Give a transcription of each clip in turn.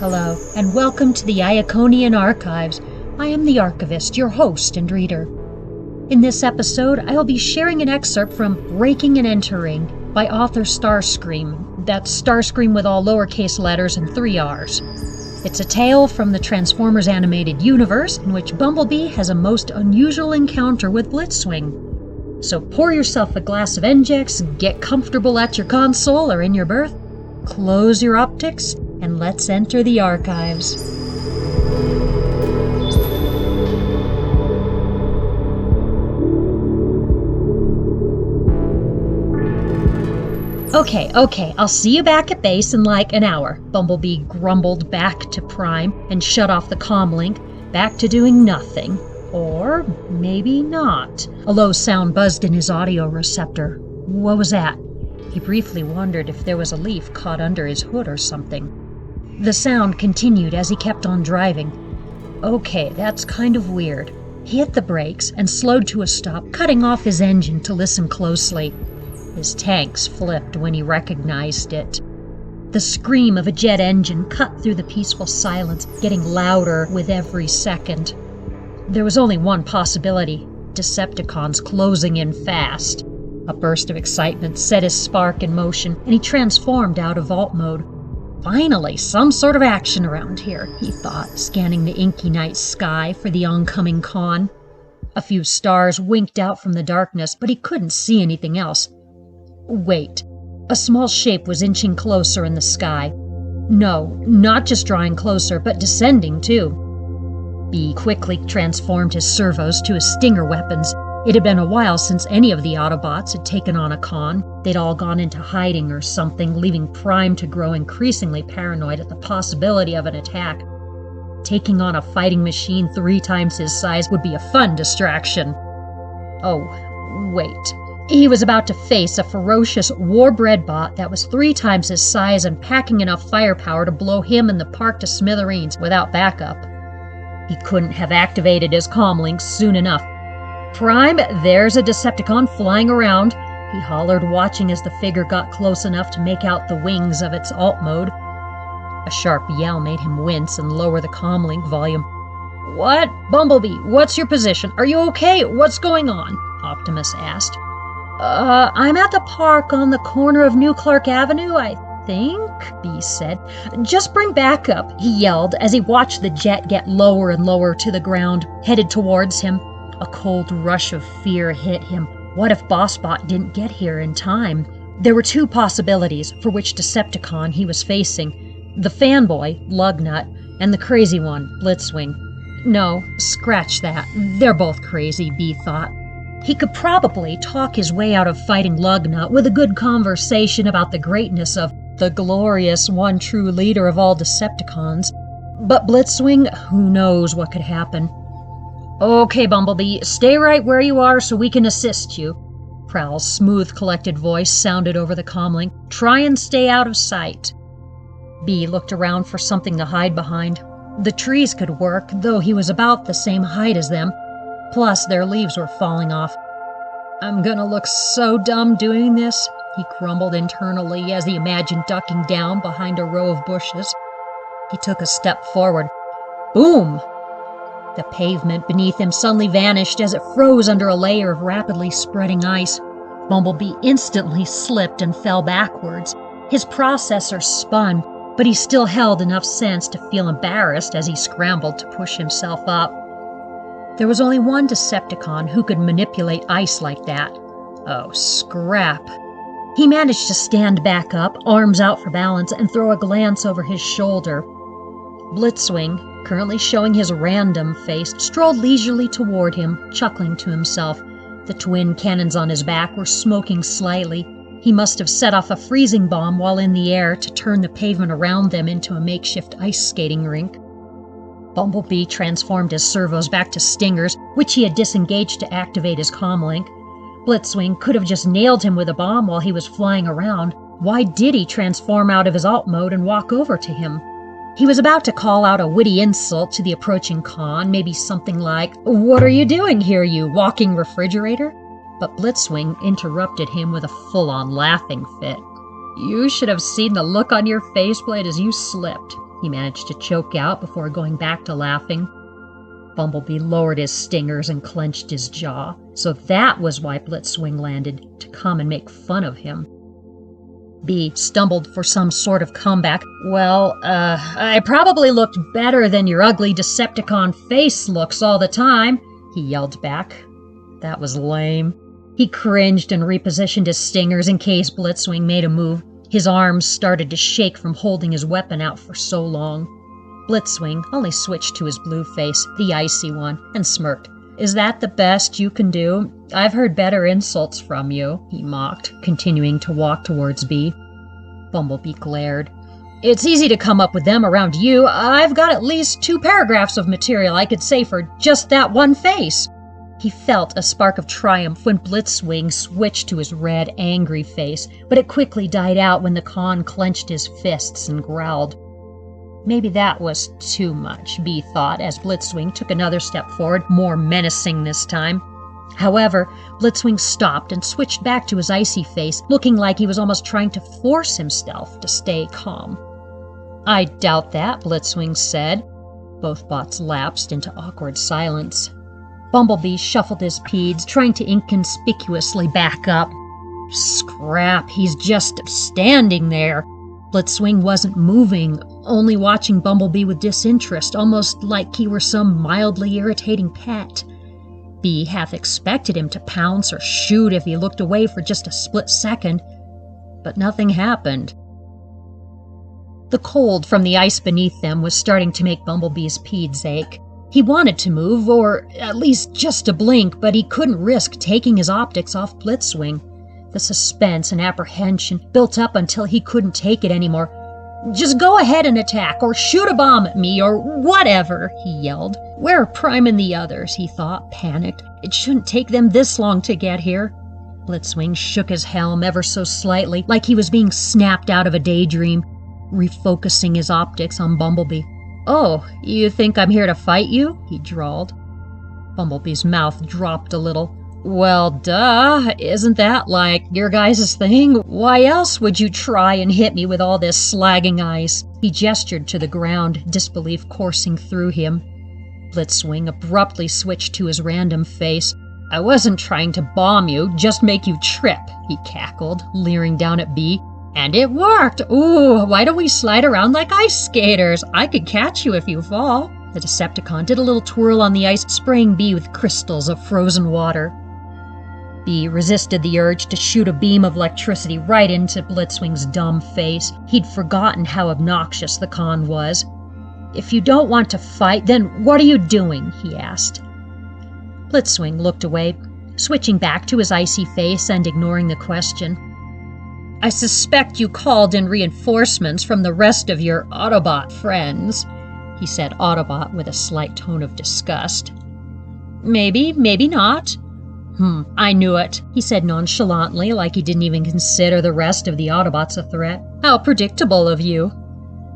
Hello, and welcome to the Iaconian Archives. I am the archivist, your host and reader. In this episode, I will be sharing an excerpt from Breaking and Entering by author Starscrream. That's Starscrream with all lowercase letters and 3 R's. It's a tale from the Transformers animated universe in which Bumblebee has a most unusual encounter with Blitzwing. So pour yourself a glass of NJX, get comfortable at your console or in your berth, close your optics, and let's enter the archives. Okay, I'll see you back at base in like an hour, Bumblebee grumbled back to Prime and shut off the comlink, back to doing nothing. Or maybe not. A low sound buzzed in his audio receptor. What was that? He briefly wondered if there was a leaf caught under his hood or something. The sound continued as he kept on driving. Okay, that's kind of weird. He hit the brakes and slowed to a stop, cutting off his engine to listen closely. His tanks flipped when he recognized it. The scream of a jet engine cut through the peaceful silence, getting louder with every second. There was only one possibility: Decepticons closing in fast. A burst of excitement set his spark in motion, and he transformed out of vault mode. Finally, some sort of action around here, he thought, scanning the inky night sky for the oncoming con. A few stars winked out from the darkness, but he couldn't see anything else. Wait, a small shape was inching closer in the sky. No, not just drawing closer, but descending too. B quickly transformed his servos to his stinger weapons. It had been a while since any of the Autobots had taken on a con. They'd all gone into hiding or something, leaving Prime to grow increasingly paranoid at the possibility of an attack. Taking on a fighting machine 3 times his size would be a fun distraction. Oh, wait. He was about to face a ferocious, war-bred bot that was 3 times his size and packing enough firepower to blow him and the park to smithereens without backup. He couldn't have activated his comlink soon enough. "Prime, there's a Decepticon flying around," he hollered, watching as the figure got close enough to make out the wings of its alt mode. A sharp yell made him wince and lower the comlink volume. "What? Bumblebee, what's your position? Are you okay? What's going on?" Optimus asked. I'm at the park on the corner of New Clark Avenue, I think," B said. "Just bring backup," he yelled as he watched the jet get lower and lower to the ground, headed towards him. A cold rush of fear hit him. What if BossBot didn't get here in time? There were 2 possibilities for which Decepticon he was facing: the fanboy, Lugnut, and the crazy one, Blitzwing. No, scratch that. They're both crazy, B thought. He could probably talk his way out of fighting Lugnut with a good conversation about the greatness of the glorious one true leader of all Decepticons. But Blitzwing, who knows what could happen. "Okay, Bumblebee, stay right where you are so we can assist you." Prowl's smooth, collected voice sounded over the comlink. "Try and stay out of sight." B looked around for something to hide behind. The trees could work, though he was about the same height as them. Plus, their leaves were falling off. "I'm gonna look so dumb doing this," he grumbled internally as he imagined ducking down behind a row of bushes. He took a step forward. Boom! The pavement beneath him suddenly vanished as it froze under a layer of rapidly spreading ice. Bumblebee instantly slipped and fell backwards. His processor spun, but he still held enough sense to feel embarrassed as he scrambled to push himself up. There was only one Decepticon who could manipulate ice like that. Oh, scrap. He managed to stand back up, arms out for balance, and throw a glance over his shoulder. Blitzwing, currently showing his random face, strolled leisurely toward him, chuckling to himself. The twin cannons on his back were smoking slightly. He must have set off a freezing bomb while in the air to turn the pavement around them into a makeshift ice skating rink. Bumblebee transformed his servos back to stingers, which he had disengaged to activate his comlink. Blitzwing could have just nailed him with a bomb while he was flying around. Why did he transform out of his alt mode and walk over to him? He was about to call out a witty insult to the approaching con, maybe something like, "What are you doing here, you walking refrigerator?" But Blitzwing interrupted him with a full-on laughing fit. "You should have seen the look on your faceplate as you slipped. he managed to choke out before going back to laughing. Bumblebee lowered his stingers and clenched his jaw. So that was why Blitzwing landed, to come and make fun of him. Bee stumbled for some sort of comeback. Well, I probably looked better than your ugly Decepticon face looks all the time, he yelled back. That was lame. He cringed and repositioned his stingers in case Blitzwing made a move. His arms started to shake from holding his weapon out for so long. Blitzwing only switched to his blue face, the icy one, and smirked. Is that the best you can do? I've heard better insults from you, he mocked, continuing to walk towards Bee. Bumblebee glared. It's easy to come up with them around you. I've got at least 2 paragraphs of material I could say for just that one face. He felt a spark of triumph when Blitzwing switched to his red, angry face, but it quickly died out when the con clenched his fists and growled. Maybe that was too much, Bee thought, as Blitzwing took another step forward, more menacing this time. However, Blitzwing stopped and switched back to his icy face, looking like he was almost trying to force himself to stay calm. I doubt that, Blitzwing said. Both bots lapsed into awkward silence. Bumblebee shuffled his peds, trying to inconspicuously back up. Scrap, he's just standing there. Blitzwing wasn't moving, only watching Bumblebee with disinterest, almost like he were some mildly irritating pet. Bee half expected him to pounce or shoot if he looked away for just a split second, but nothing happened. The cold from the ice beneath them was starting to make Bumblebee's peds ache. He wanted to move, or at least just to blink, but he couldn't risk taking his optics off Blitzwing. The suspense and apprehension built up until he couldn't take it anymore. Just go ahead and attack, or shoot a bomb at me, or whatever, he yelled. Where are Prime and the others, he thought, panicked. It shouldn't take them this long to get here. Blitzwing shook his helm ever so slightly, like he was being snapped out of a daydream, refocusing his optics on Bumblebee. Oh, you think I'm here to fight you? He drawled. Bumblebee's mouth dropped a little. Well, duh, isn't that like your guys' thing? Why else would you try and hit me with all this slagging ice? He gestured to the ground, disbelief coursing through him. Blitzwing abruptly switched to his random face. I wasn't trying to bomb you, just make you trip, he cackled, leering down at Bee. And it worked! Ooh, why don't we slide around like ice skaters? I could catch you if you fall. The Decepticon did a little twirl on the ice, spraying Bee with crystals of frozen water. Bee resisted the urge to shoot a beam of electricity right into Blitzwing's dumb face. He'd forgotten how obnoxious the con was. If you don't want to fight, then what are you doing? He asked. Blitzwing looked away, switching back to his icy face and ignoring the question. I suspect you called in reinforcements from the rest of your Autobot friends, he said Autobot with a slight tone of disgust. Maybe, maybe not. I knew it, he said nonchalantly, like he didn't even consider the rest of the Autobots a threat. How predictable of you.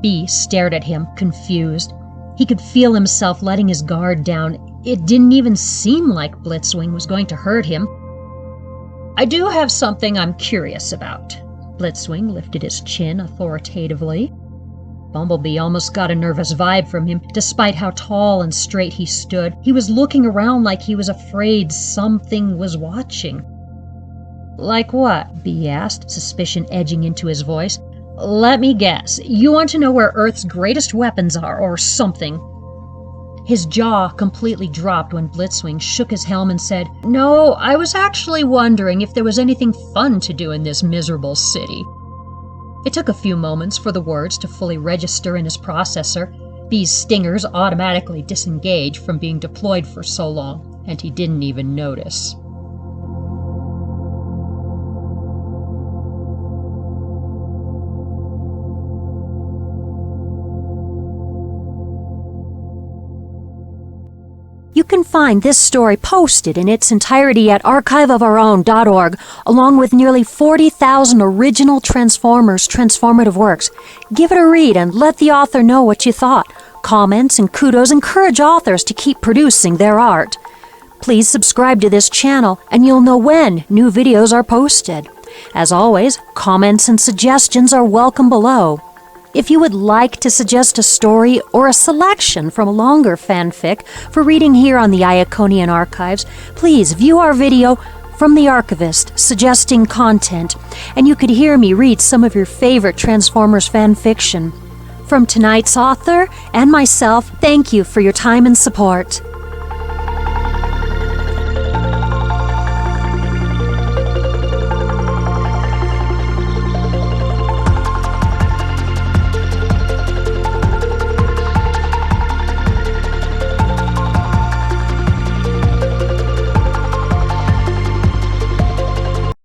Bee stared at him, confused. He could feel himself letting his guard down. It didn't even seem like Blitzwing was going to hurt him. I do have something I'm curious about. Blitzwing lifted his chin authoritatively. Bumblebee almost got a nervous vibe from him, despite how tall and straight he stood. He was looking around like he was afraid something was watching. Like what? Bee asked, suspicion edging into his voice. Let me guess. You want to know where Earth's greatest weapons are, or something. His jaw completely dropped when Blitzwing shook his helm and said, No, I was actually wondering if there was anything fun to do in this miserable city. It took a few moments for the words to fully register in his processor. Bee's stingers automatically disengaged from being deployed for so long, and he didn't even notice. You can find this story posted in its entirety at archiveofourown.org, along with nearly 40,000 original Transformers transformative works. Give it a read and let the author know what you thought. Comments and kudos encourage authors to keep producing their art. Please subscribe to this channel and you'll know when new videos are posted. As always, comments and suggestions are welcome below. If you would like to suggest a story or a selection from a longer fanfic for reading here on the Iaconian Archives, please view our video from the archivist suggesting content, and you could hear me read some of your favorite Transformers fanfiction. From tonight's author and myself, thank you for your time and support.